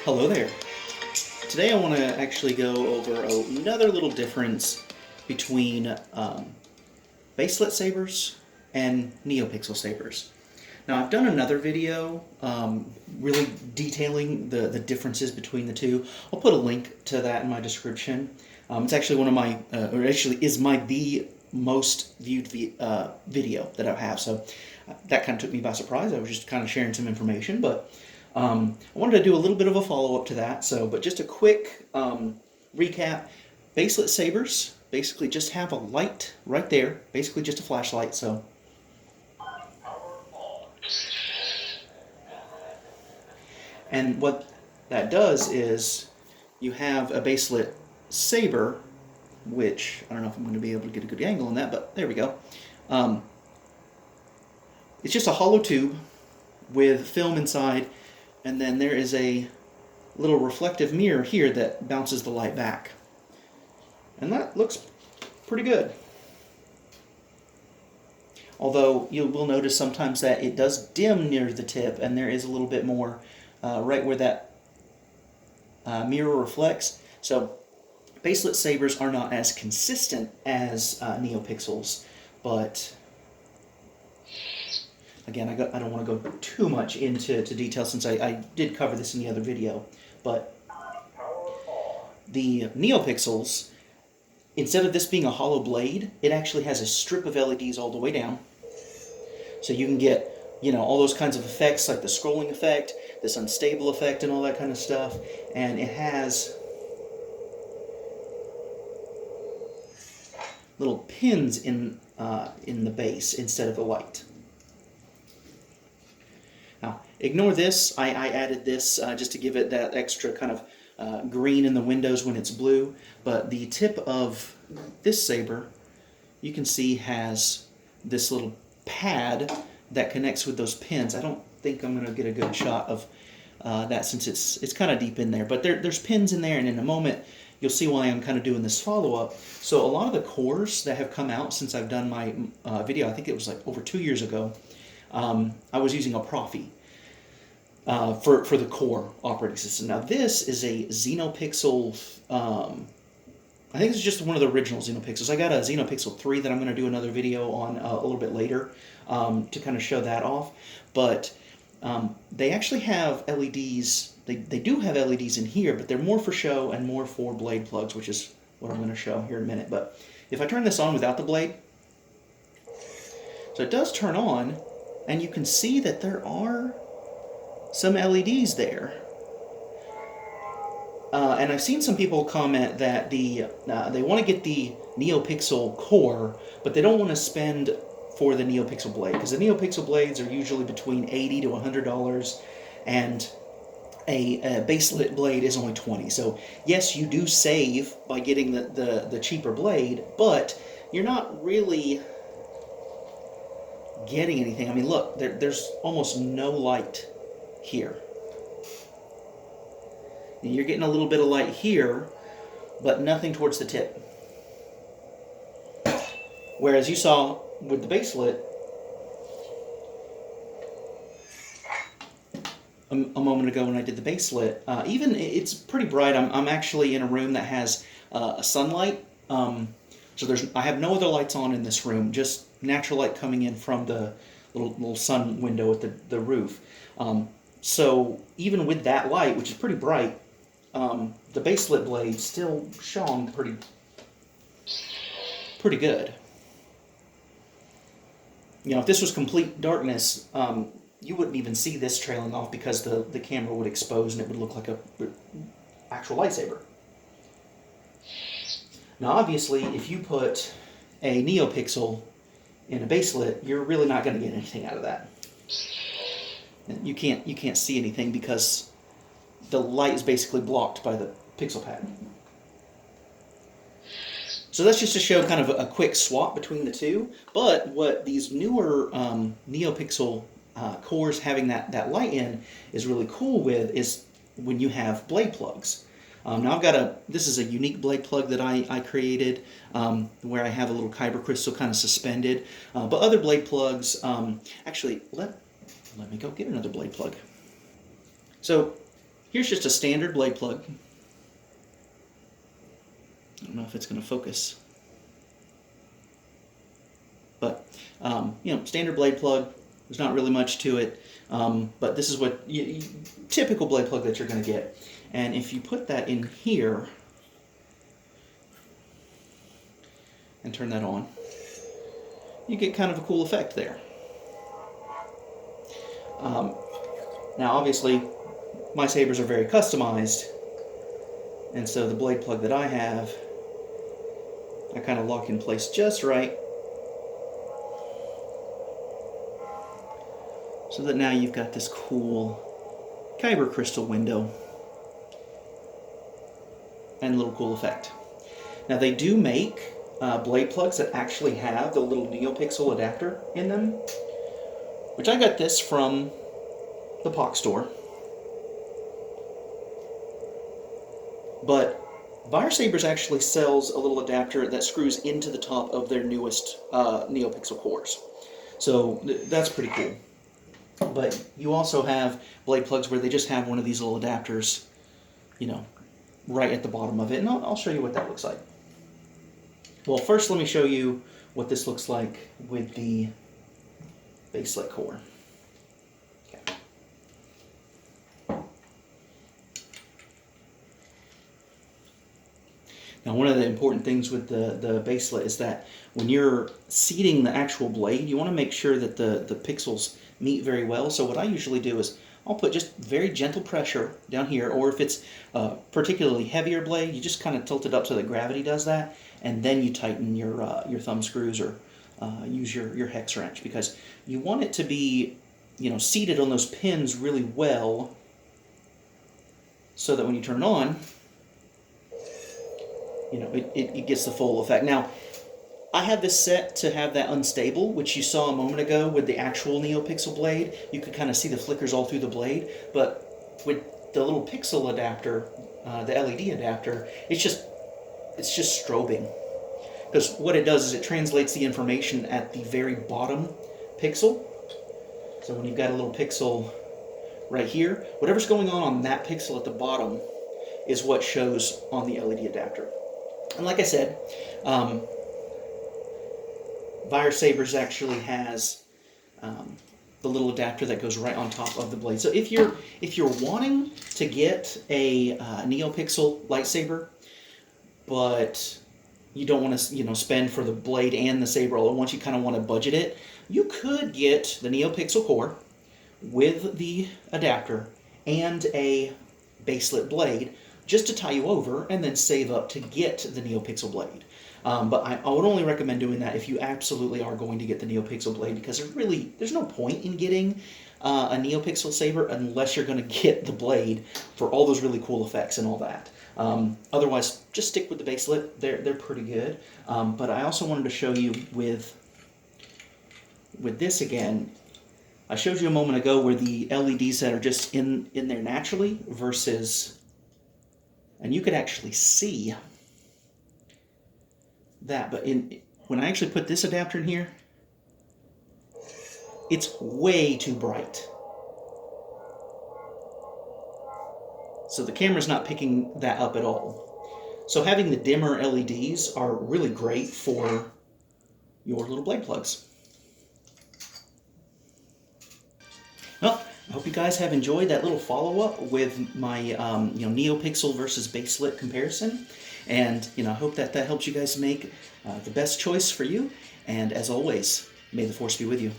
Hello there. Today I want to actually go over another little difference between Baselit sabers and Neopixel sabers. Now I've done another video really detailing the differences between the two. I'll put a link to that in my description. It's actually one of my, or actually is the most viewed video that I have, so that kind of took me by surprise. I was just kind of sharing some information, but I wanted to do a little bit of a follow-up to that. But just a quick recap. Baselit sabers basically just have a light right there, basically just a flashlight. And what that does is you have a baselit saber, which I don't know if I'm going to be able to get a good angle on that, but there we go. It's just a hollow tube with film inside, and then there is a little reflective mirror here that bounces the light back. And that looks pretty good. Although you will notice sometimes that it does dim near the tip, and there is a little bit more right where that mirror reflects. So Baselit sabers are not as consistent as Neopixels, but again, I don't want to go too much into detail since I did cover this in the other video. But the Neopixels, instead of this being a hollow blade, it actually has a strip of LEDs all the way down. So you can get, all those kinds of effects like the scrolling effect, this unstable effect, and all that kind of stuff. And it has little pins in the base instead of the light. Now, ignore this. I added this just to give it that extra kind of green in the windows when it's blue. But the tip of this saber, you can see, has this little pad that connects with those pins. I don't think I'm going to get a good shot of that since it's kind of deep in there. But there's pins in there, and in a moment you'll see why I'm kind of doing this follow-up. So a lot of the cores that have come out since I've done my video, I think it was like over 2 years ago, I was using a Profi for the core operating system. Now this is a Xenopixel, I think it's just one of the original Xenopixels. I got a Xenopixel 3 that I'm going to do another video on a little bit later to kind of show that off. But they actually have LEDs. They do have LEDs in here, but they're more for show and more for blade plugs, which is what I'm going to show here in a minute. But if I turn this on without the blade, so it does turn on, and you can see that there are some LEDs there. And I've seen some people comment that they want to get the Neopixel core, but they don't want to spend for the Neopixel blade, because the Neopixel blades are usually between $80 to $100, and a baselit blade is only $20. So yes, you do save by getting the cheaper blade, but you're not really getting anything. I mean, look, there's almost no light here. And you're getting a little bit of light here, but nothing towards the tip. Whereas you saw with the baselit a moment ago when I did the baselit, even it's pretty bright. I'm actually in a room that has sunlight, so I have no other lights on in this room, just natural light coming in from the little sun window at the roof. So even with that light, which is pretty bright, the baselit blade still shone pretty good. If this was complete darkness, you wouldn't even see this trailing off because the camera would expose and it would look like a actual lightsaber. Now obviously, if you put a Neopixel in a baselit, you're really not going to get anything out of that. You can't see anything because the light is basically blocked by the pixel pad. So that's just to show kind of a quick swap between the two. But what these newer Neopixel cores having that light in is really cool with is when you have blade plugs. Now this is a unique blade plug that I created where I have a little kyber crystal kind of suspended. But other blade plugs, actually, let me go get another blade plug. So here's just a standard blade plug. I don't know if it's going to focus. But, standard blade plug. There's not really much to it. But this is what typical blade plug that you're going to get. And if you put that in here and turn that on, you get kind of a cool effect there. Now, obviously, my sabers are very customized, and so the blade plug that I have, I kind of lock in place just right, so that now you've got this cool kyber crystal window and a little cool effect. Now, they do make blade plugs that actually have the little Neopixel adapter in them, which I got this from the POC store. But Baselit actually sells a little adapter that screws into the top of their newest Neopixel cores. So that's pretty cool. But you also have blade plugs where they just have one of these little adapters, right at the bottom of it. And I'll show you what that looks like. Well, first let me show you what this looks like with the Baselit core. Okay. Now, one of the important things with the Baselit is that when you're seating the actual blade, you want to make sure that the pixels meet very well. So what I usually do is I'll put just very gentle pressure down here, or if it's a particularly heavier blade, you just kind of tilt it up so that gravity does that, and then you tighten your thumb screws or use your hex wrench, because you want it to be seated on those pins really well, so that when you turn it on, it gets the full effect. Now, I have this set to have that unstable, which you saw a moment ago with the actual Neopixel blade. You could kind of see the flickers all through the blade, but with the little pixel adapter, the LED adapter, it's just strobing. Because what it does is it translates the information at the very bottom pixel. So when you've got a little pixel right here, whatever's going on that pixel at the bottom is what shows on the LED adapter. And like I said, Baselit actually has the little adapter that goes right on top of the blade. So if you're wanting to get a Neopixel lightsaber, but you don't want to spend for the blade and the saber all at once, you kind of want to budget it, you could get the Neopixel core with the adapter and a Baselit blade just to tie you over, and then save up to get the Neopixel blade. But I would only recommend doing that if you absolutely are going to get the Neopixel blade, because there's no point in getting a Neopixel saber unless you're going to get the blade for all those really cool effects and all that. Otherwise, just stick with the Baselit. They're pretty good. But I also wanted to show you with this again. I showed you a moment ago where the LEDs that are just in there naturally versus, and you could actually see that, but when I actually put this adapter in here, it's way too bright. So the camera's not picking that up at all. So having the dimmer LEDs are really great for your little blade plugs. Well, I hope you guys have enjoyed that little follow-up with my Neopixel versus Baselit comparison. And I hope that helps you guys make the best choice for you. And as always, may the Force be with you.